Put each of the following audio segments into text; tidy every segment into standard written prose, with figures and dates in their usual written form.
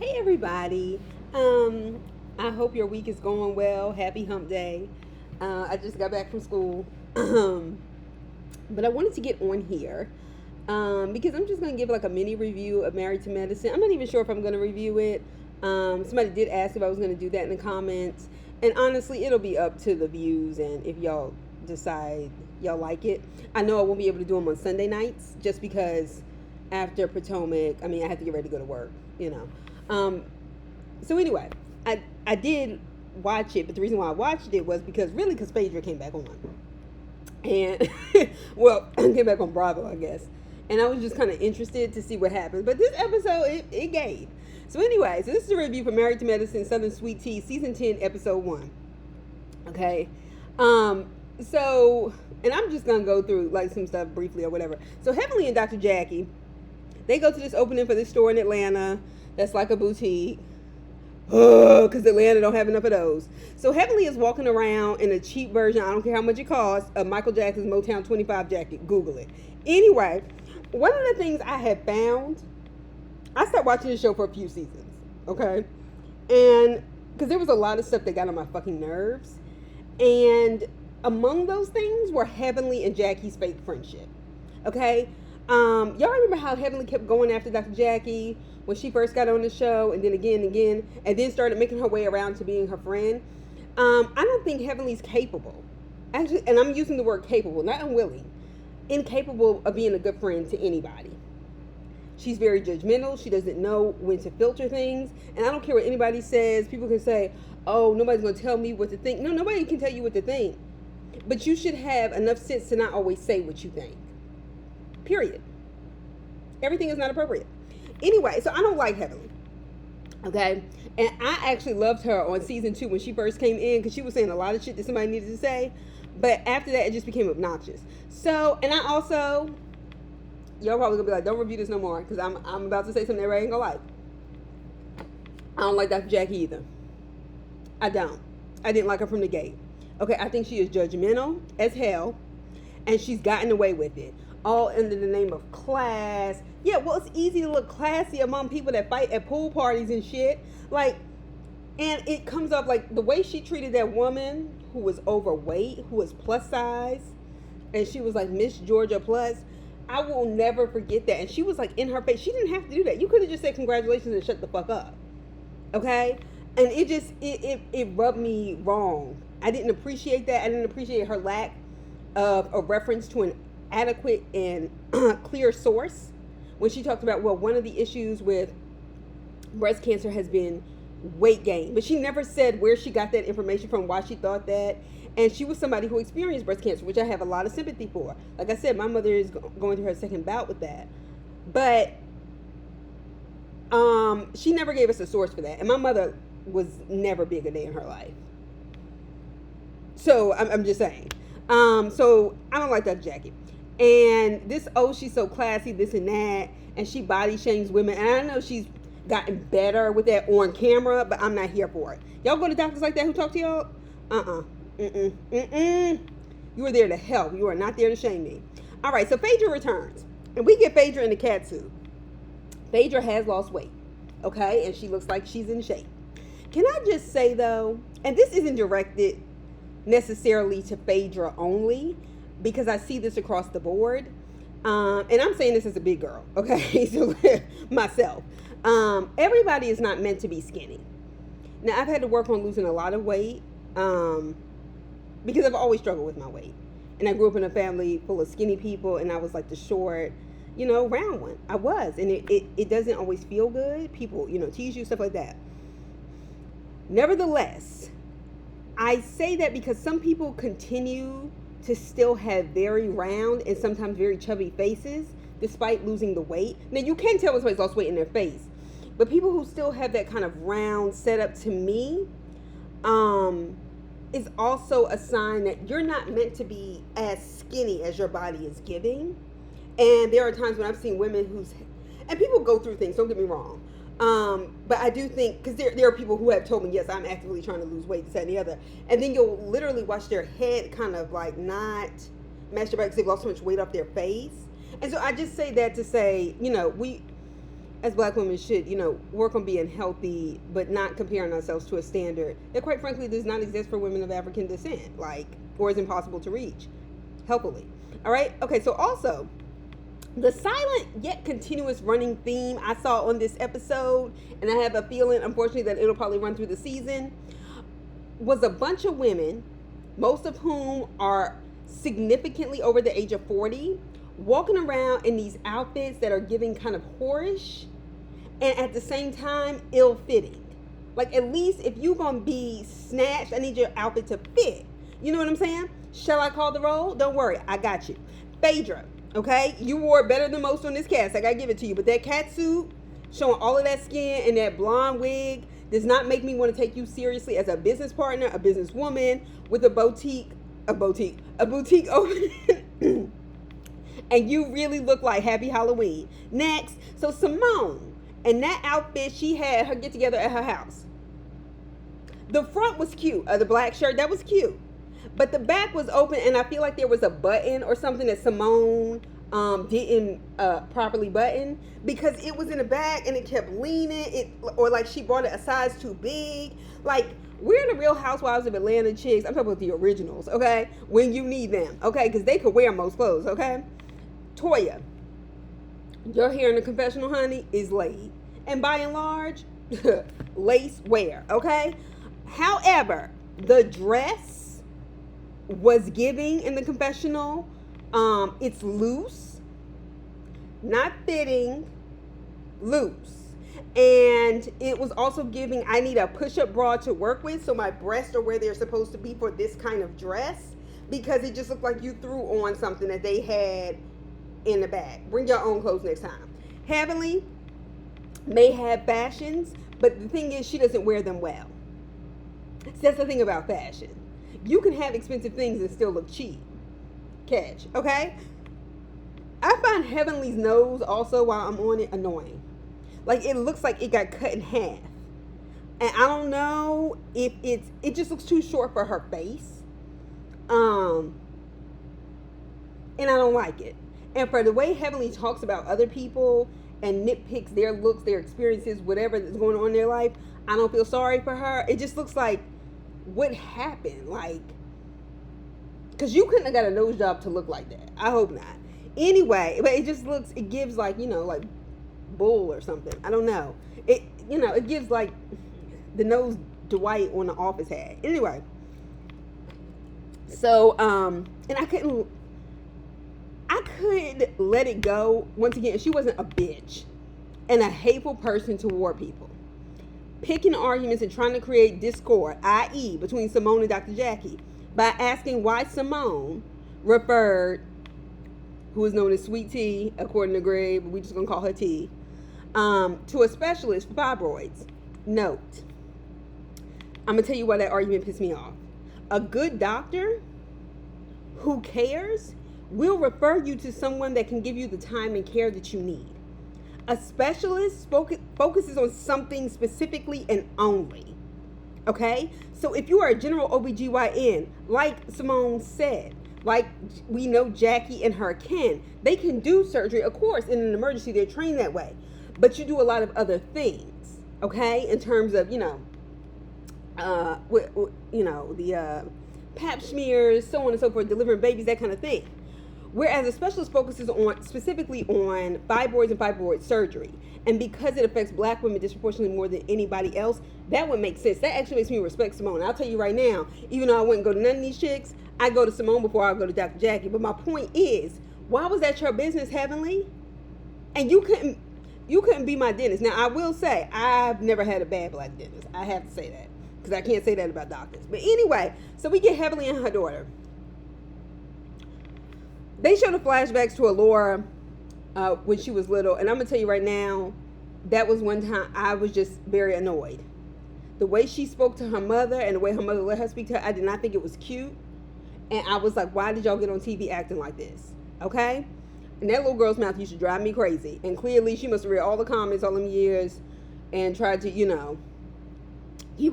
Hey everybody. I hope your week is going well. Happy hump day. I just got back from school. But I wanted to get on here because I'm just going to give like a mini review of Married to Medicine. I'm not even sure if I'm going to review it. Somebody did ask if I was going to do that in the comments. And honestly, it'll be up to the views and if y'all decide y'all like it. I know I won't be able to do them on Sunday nights just because after Potomac, I mean, I have to get ready to go to work, you know. Um, so anyway, I did watch it, but the reason why I watched it was because Phaedra came back on, and well, came back on Bravo, I guess, and I was just kind of interested to see what happened. But this episode, it gave. So anyway, so this is a review for Married to Medicine, Southern Sweet Tea, season 10, episode 1. Okay, so and I'm just gonna go through like some stuff briefly or whatever. So Heavenly and Dr. Jackie, they go to this opening for this store in Atlanta that's like a boutique. Because Atlanta don't have enough of those. So Heavenly is walking around in a cheap version, I don't care how much it costs, of Michael Jackson's Motown 25 jacket. Google it. Anyway, one of the things I have found, I started watching the show for a few seasons, okay? And because there was a lot of stuff that got on my fucking nerves. And among those things were Heavenly and Jackie's fake friendship, okay? Y'all remember how Heavenly kept going after Dr. Jackie when she first got on the show, and then again and again, and then started making her way around to being her friend? I don't think Heavenly's capable. Actually, and I'm using the word capable, not unwilling. Incapable of being a good friend to anybody. She's very judgmental. She doesn't know when to filter things. And I don't care what anybody says. People can say, oh, nobody's going to tell me what to think. No, nobody can tell you what to think. But you should have enough sense to not always say what you think. Period. Everything is not appropriate. Anyway, so I don't like Heavenly. Okay? And I actually loved her on season 2 when she first came in because she was saying a lot of shit that somebody needed to say. But after that, it just became obnoxious. So, and I also, y'all probably gonna be like, don't review this no more because I'm about to say something everybody ain't gonna like. I don't like Dr. Jackie either. I don't. I didn't like her from the gate. Okay, I think she is judgmental as hell, and she's gotten away with it. All under the name of class. Yeah, well, it's easy to look classy among people that fight at pool parties and shit. Like, and it comes up like the way she treated that woman who was overweight, who was plus size, and she was like Miss Georgia Plus. I will never forget that. And she was like in her face. She didn't have to do that. You could have just said congratulations and shut the fuck up. Okay? And it just, it rubbed me wrong. I didn't appreciate that. I didn't appreciate her lack of a reference to an adequate and clear source when she talked about, well, one of the issues with breast cancer has been weight gain, but she never said where she got that information from, why she thought that. And she was somebody who experienced breast cancer, which I have a lot of sympathy for. Like I said, my mother is going through her second bout with that, but she never gave us a source for that, and my mother was never big a day in her life. So I'm just saying. So I don't like that Jackie. And this, oh, she's so classy, this and that, and she body shames women. And I know she's gotten better with that on camera, but I'm not here for it. Y'all go to doctors like that who talk to y'all? You are there to help. You are not there to shame me. All right, so Phaedra returns. And we get Phaedra in the cat suit. Phaedra has lost weight, okay? And she looks like she's in shape. Can I just say, though, and this isn't directed necessarily to Phaedra only, because I see this across the board. And I'm saying this as a big girl, okay? So myself. Everybody is not meant to be skinny. Now, I've had to work on losing a lot of weight because I've always struggled with my weight. And I grew up in a family full of skinny people, and I was like the short, round one. I was, and it doesn't always feel good. People, tease you, stuff like that. Nevertheless, I say that because some people continue to still have very round and sometimes very chubby faces despite losing the weight. Now, you can tell when somebody's lost weight in their face, but people who still have that kind of round setup, to me, is also a sign that you're not meant to be as skinny as your body is giving. And there are times when I've seen women and people go through things, don't get me wrong. But I do think, because there are people who have told me, yes, I'm actively trying to lose weight, this, that, and the other. And then you'll literally watch their head kind of like not match their body because they've lost so much weight off their face. And so I just say that to say, as black women should, work on being healthy, but not comparing ourselves to a standard that quite frankly does not exist for women of African descent, or is impossible to reach healthily. All right. Okay. So also, the silent yet continuous running theme I saw on this episode, and I have a feeling, unfortunately, that it'll probably run through the season, was a bunch of women, most of whom are significantly over the age of 40, walking around in these outfits that are giving kind of whorish and at the same time ill-fitting. Like, at least if you're gonna be snatched, I need your outfit to fit. You know what I'm saying? Shall I call the roll? Don't worry, I got you. Phaedra, okay? You wore it better than most on this cast. I gotta give it to you. But that cat suit, showing all of that skin and that blonde wig, does not make me want to take you seriously as a business partner, a businesswoman with a boutique opening. And you really look like Happy Halloween. Next, so Simone, and that outfit, she had her get together at her house. The front was cute, the black shirt, that was cute. But the back was open, and I feel like there was a button or something that Simone didn't properly button, because it was in the back and it kept leaning, or like she bought it a size too big. Like, we're the Real Housewives of Atlanta chicks. I'm talking about the originals, okay? When you need them, okay? Because they could wear most clothes, okay? Toya, your hair in the confessional, honey, is laid. And by and large, lace wear, okay? However, the dress was giving in the confessional. It's loose, not fitting, loose. And it was also giving, I need a push-up bra to work with, so my breasts are where they're supposed to be for this kind of dress, because it just looked like you threw on something that they had in the bag. Bring your own clothes next time. Heavenly may have fashions, but the thing is, she doesn't wear them well. So that's the thing about fashion. You can have expensive things and still look cheap. Catch, okay? I find Heavenly's nose also, while I'm on it, annoying. Like, it looks like it got cut in half. And I don't know if it just looks too short for her face. And I don't like it. And for the way Heavenly talks about other people and nitpicks their looks, their experiences, whatever that's going on in their life, I don't feel sorry for her. It just looks like, what happened? Like, because you couldn't have got a nose job to look like that. I hope not. Anyway, but it just looks, it gives like, like bull or something. I don't know. It gives like the nose Dwight on The Office had. Anyway. So, and I could let it go. Once again, she wasn't a bitch and a hateful person toward people. Picking arguments and trying to create discord, i.e. between Simone and Dr. Jackie, by asking why Simone referred, who is known as Sweet Tea, according to Greg, but we're just going to call her T, to a specialist for fibroids. Note, I'm going to tell you why that argument pissed me off. A good doctor who cares will refer you to someone that can give you the time and care that you need. A specialist focuses on something specifically and only. Okay? So if you are a general OBGYN, like Simone said, like we know Jackie and her kin, they can do surgery. Of course, in an emergency, they're trained that way. But you do a lot of other things, okay? In terms of, the pap smears, so on and so forth, delivering babies, that kind of thing. Whereas a specialist focuses specifically on fibroids and fibroid surgery. And because it affects black women disproportionately more than anybody else, that would make sense. That actually makes me respect Simone. I'll tell you right now, even though I wouldn't go to none of these chicks, I go to Simone before I go to Dr. Jackie. But my point is, why was that your business, Heavenly? And you couldn't be my dentist. Now, I will say, I've never had a bad black dentist. I have to say that, because I can't say that about doctors. But anyway, so we get Heavenly and her daughter. They show the flashbacks to Alora when she was little. And I'm going to tell you right now, that was one time I was just very annoyed. The way she spoke to her mother and the way her mother let her speak to her, I did not think it was cute. And I was like, why did y'all get on TV acting like this? Okay? And that little girl's mouth used to drive me crazy. And clearly she must have read all the comments all them years and tried to, keep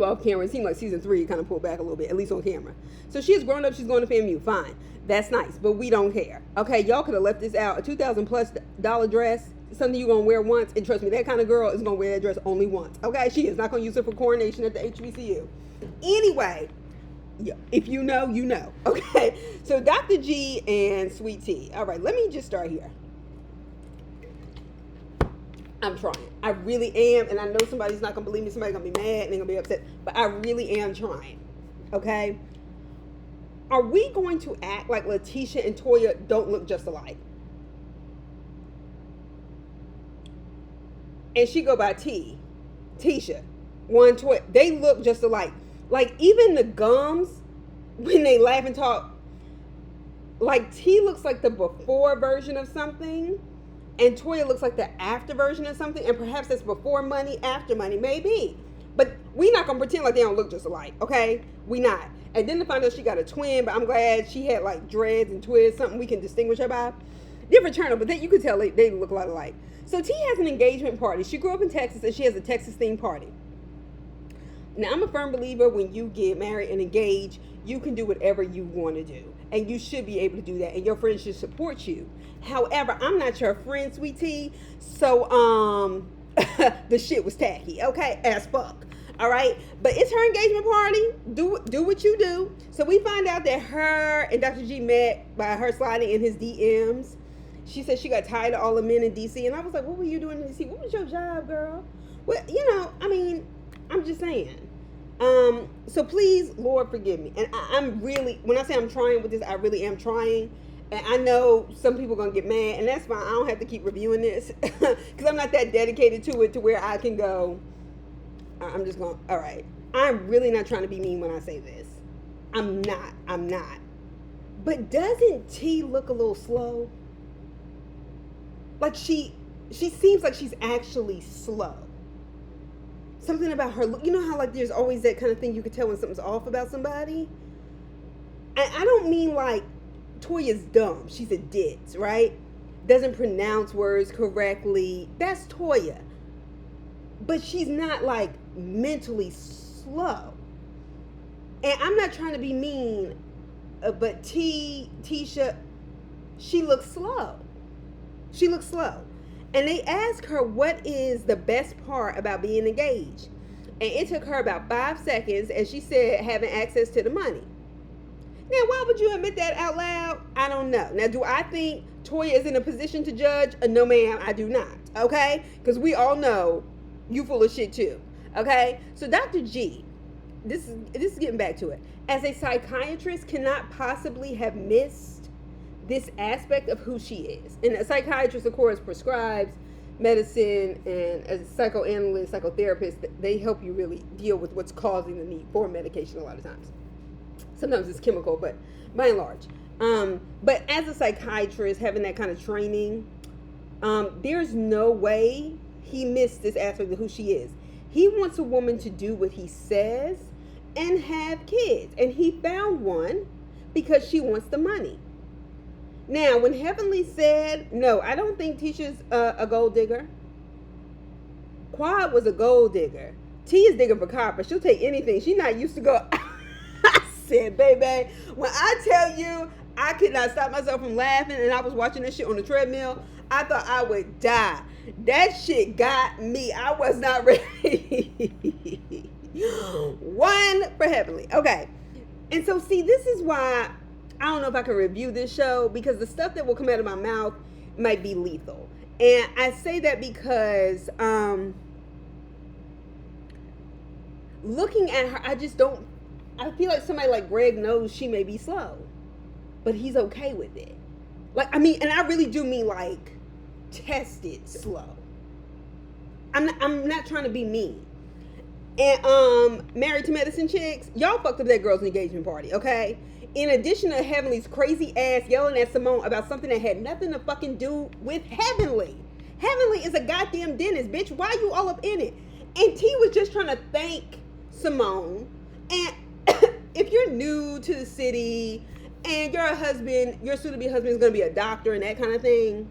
off camera. It seemed like season 3 kind of pulled back a little bit, at least on camera. So she has grown up. She's going to FAMU. Fine. That's nice. But we don't care. Okay? Y'all could have left this out. A $2,000+ dress. something you're gonna wear once, and trust me, that kind of girl is gonna wear that dress only once. Okay, she is not gonna use it for coronation at the HBCU. Anyway, yeah, if you know, you know. Okay, so Dr. G and Sweet Tea. All right, let me just start here. I'm trying. I really am, and I know somebody's not gonna believe me. Somebody's gonna be mad and they're gonna be upset, but I really am trying. Okay. Are we going to act like Letitia and Toya don't look just alike? And she go by T, Tisha, one Toya. They look just alike. Like even the gums, when they laugh and talk, like T looks like the before version of something, and Toya looks like the after version of something, and perhaps that's before money, after money, maybe. But we not gonna pretend like they don't look just alike, okay? We not. And then to find out she got a twin, but I'm glad she had like dreads and twists, something we can distinguish her by. Different channel, but you could tell they look a lot alike. So T has an engagement party. She grew up in Texas, and she has a Texas themed party. Now, I'm a firm believer when you get married and engaged, you can do whatever you want to do. And you should be able to do that. And your friends should support you. However, I'm not your friend, Sweet Tea. So, the shit was tacky, okay? As fuck. All right? But it's her engagement party. Do what you do. So we find out that her and Dr. G met by her sliding in his DMs. She said she got tired of all the men in DC. And I was like, what were you doing in DC? What was your job, girl? Well, I'm just saying. So please, Lord, forgive me. And I'm really, when I say I'm trying with this, I really am trying. And I know some people are going to get mad, and that's fine. I don't have to keep reviewing this because I'm not that dedicated to it to where I can go, I'm just going, all right. I'm really not trying to be mean when I say this. I'm not. But doesn't T look a little slow? Like she seems like she's actually slow. Something about her look. You know how like there's always that kind of thing you can tell when something's off about somebody? And I don't mean like Toya's dumb. She's a ditz, right? Doesn't pronounce words correctly. That's Toya. But she's not like mentally slow. And I'm not trying to be mean, but Tisha, she looks slow. She looks slow. And they asked her what is the best part about being engaged. And it took her about 5 seconds, and she said having access to the money. Now, why would you admit that out loud? I don't know. Now, do I think Toya is in a position to judge? No, ma'am, I do not. Okay? Because we all know you full of shit too. Okay? So Dr. G, this is getting back to it. As a psychiatrist, cannot possibly have missed this aspect of who she is. And a psychiatrist, of course, prescribes medicine, and as a psychoanalyst, psychotherapist, they help you really deal with what's causing the need for medication a lot of times. Sometimes it's chemical, but by and large. But as a psychiatrist, having that kind of training, there's no way he missed this aspect of who she is. He wants a woman to do what he says and have kids. And he found one because she wants the money. Now, when Heavenly said, no, I don't think Tisha's a gold digger. Quad was a gold digger. T is digging for copper. She'll take anything. She's not used to go. I said, baby, when I tell you I could not stop myself from laughing and I was watching this shit on the treadmill, I thought I would die. That shit got me. I was not ready. One for Heavenly. Okay. And so, see, this is why I don't know if I can review this show, because the stuff that will come out of my mouth might be lethal. And I say that because looking at her, I feel like somebody like Greg knows she may be slow, but he's okay with it. Like, I mean, and I really do mean like tested slow. I'm not trying to be mean. And Married to Medicine chicks, y'all fucked up that girl's engagement party, okay? In addition to Heavenly's crazy ass yelling at Simone about something that had nothing to fucking do with Heavenly. Heavenly is a goddamn dentist, bitch. Why are you all up in it? And T was just trying to thank Simone. And if you're new to the city and your soon-to-be husband is going to be a doctor and that kind of thing,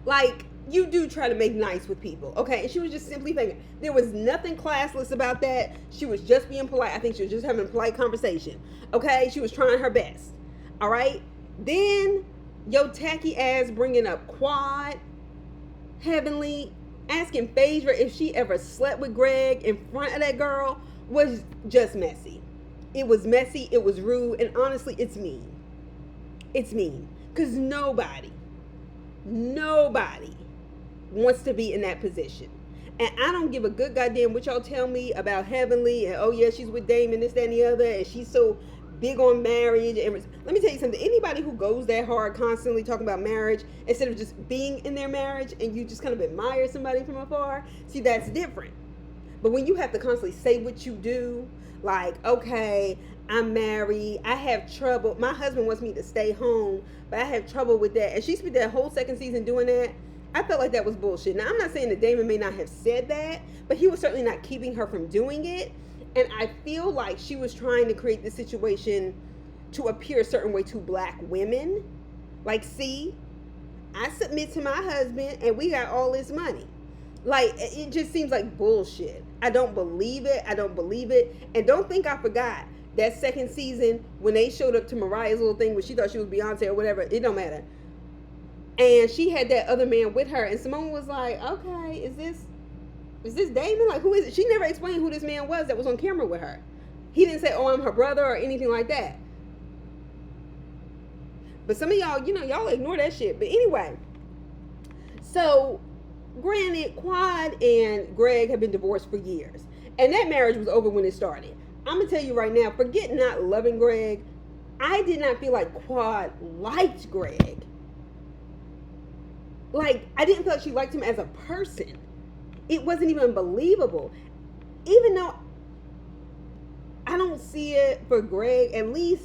like, you do try to make nice with people, okay? And she was just simply thinking. There was nothing classless about that. She was just being polite. I think she was just having a polite conversation, okay? She was trying her best, all right? Then, yo tacky ass bringing up Quad Heavenly asking Phaedra if she ever slept with Greg in front of that girl was just messy. It was messy, it was rude, and honestly, it's mean. It's mean. Because nobody wants to be in that position. And I don't give a good goddamn what y'all tell me about Heavenly and oh yeah, she's with Damon, this, that, and the other, and she's so big on marriage. And let me tell you something. Anybody who goes that hard constantly talking about marriage instead of just being in their marriage and you just kind of admire somebody from afar, see, that's different. But when you have to constantly say what you do, like, okay, I'm married, I have trouble, my husband wants me to stay home, but I have trouble with that. And she spent that whole second season doing that. I felt like that was bullshit. Now, I'm not saying that Damon may not have said that, but he was certainly not keeping her from doing it. And I feel like she was trying to create this situation to appear a certain way to black women. Like, see, I submit to my husband and we got all this money. Like, it just seems like bullshit. I don't believe it. And don't think I forgot that second season when they showed up to Mariah's little thing where she thought she was Beyonce or whatever. It don't matter. And she had that other man with her. And Simone was like, okay, is this Damon? Like, who is it? She never explained who this man was that was on camera with her. He didn't say, oh, I'm her brother or anything like that. But some of y'all, y'all ignore that shit. But anyway, so granted, Quad and Greg have been divorced for years. And that marriage was over when it started. I'm going to tell you right now, forget not loving Greg. I did not feel like Quad liked Greg. Like, I didn't feel like she liked him as a person. It wasn't even believable. Even though I don't see it for Greg, at least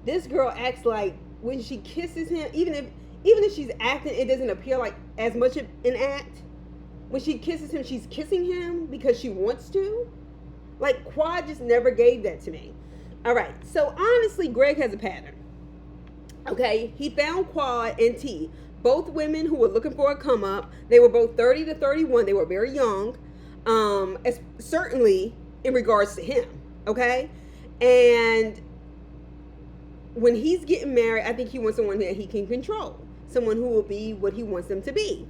this girl acts like when she kisses him, even if she's acting, it doesn't appear like as much of an act. When she kisses him, she's kissing him because she wants to. Like, Quad just never gave that to me. All right, so honestly, Greg has a pattern. Okay, he found Quad and T, both women who were looking for a come up. They were both 30 to 31. They were very young, certainly in regards to him. Okay, and when he's getting married, I think he wants someone that he can control, someone who will be what he wants them to be.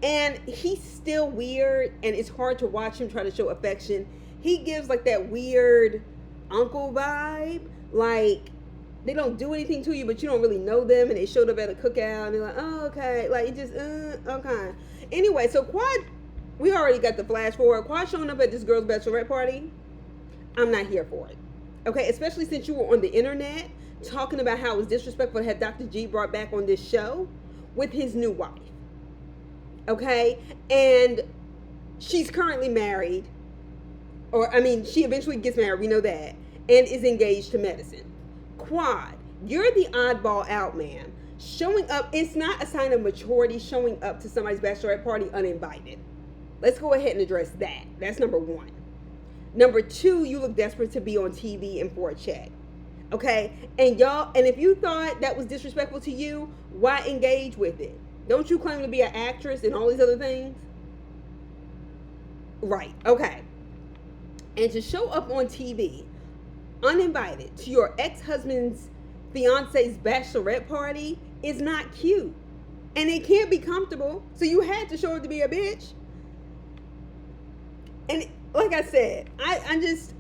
And he's still weird, and it's hard to watch him try to show affection. He gives like that weird uncle vibe, like they don't do anything to you, but you don't really know them, and they showed up at a cookout, and they're like, oh, okay, like it just, okay. Anyway, so Quad, we already got the flash forward. Quad showing up at this girl's bachelorette party, I'm not here for it. Okay, especially since you were on the internet talking about how it was disrespectful to have Dr. G brought back on this show with his new wife. Okay, and she's currently married, or I mean, she eventually gets married, we know that, and is engaged to Medicine. Quad, you're the oddball out, man. Showing up, it's not a sign of maturity showing up to somebody's bachelorette party uninvited. Let's go ahead and address that. That's number one. Number two, you look desperate to be on TV and for a check. Okay, and if you thought that was disrespectful to you, why engage with it? Don't you claim to be an actress and all these other things? Right, okay. And to show up on TV uninvited to your ex-husband's fiance's bachelorette party is not cute. And it can't be comfortable. So you had to show up to be a bitch. And like I said, I'm just...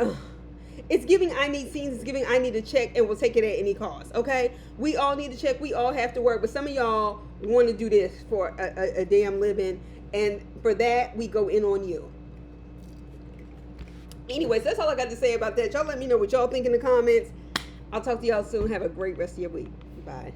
it's giving I need scenes, it's giving I need to check, and we'll take it at any cost, okay? We all need to check, we all have to work, but some of y'all want to do this for a damn living, and for that, we go in on you. Anyways, that's all I got to say about that. Y'all let me know what y'all think in the comments. I'll talk to y'all soon. Have a great rest of your week. Bye.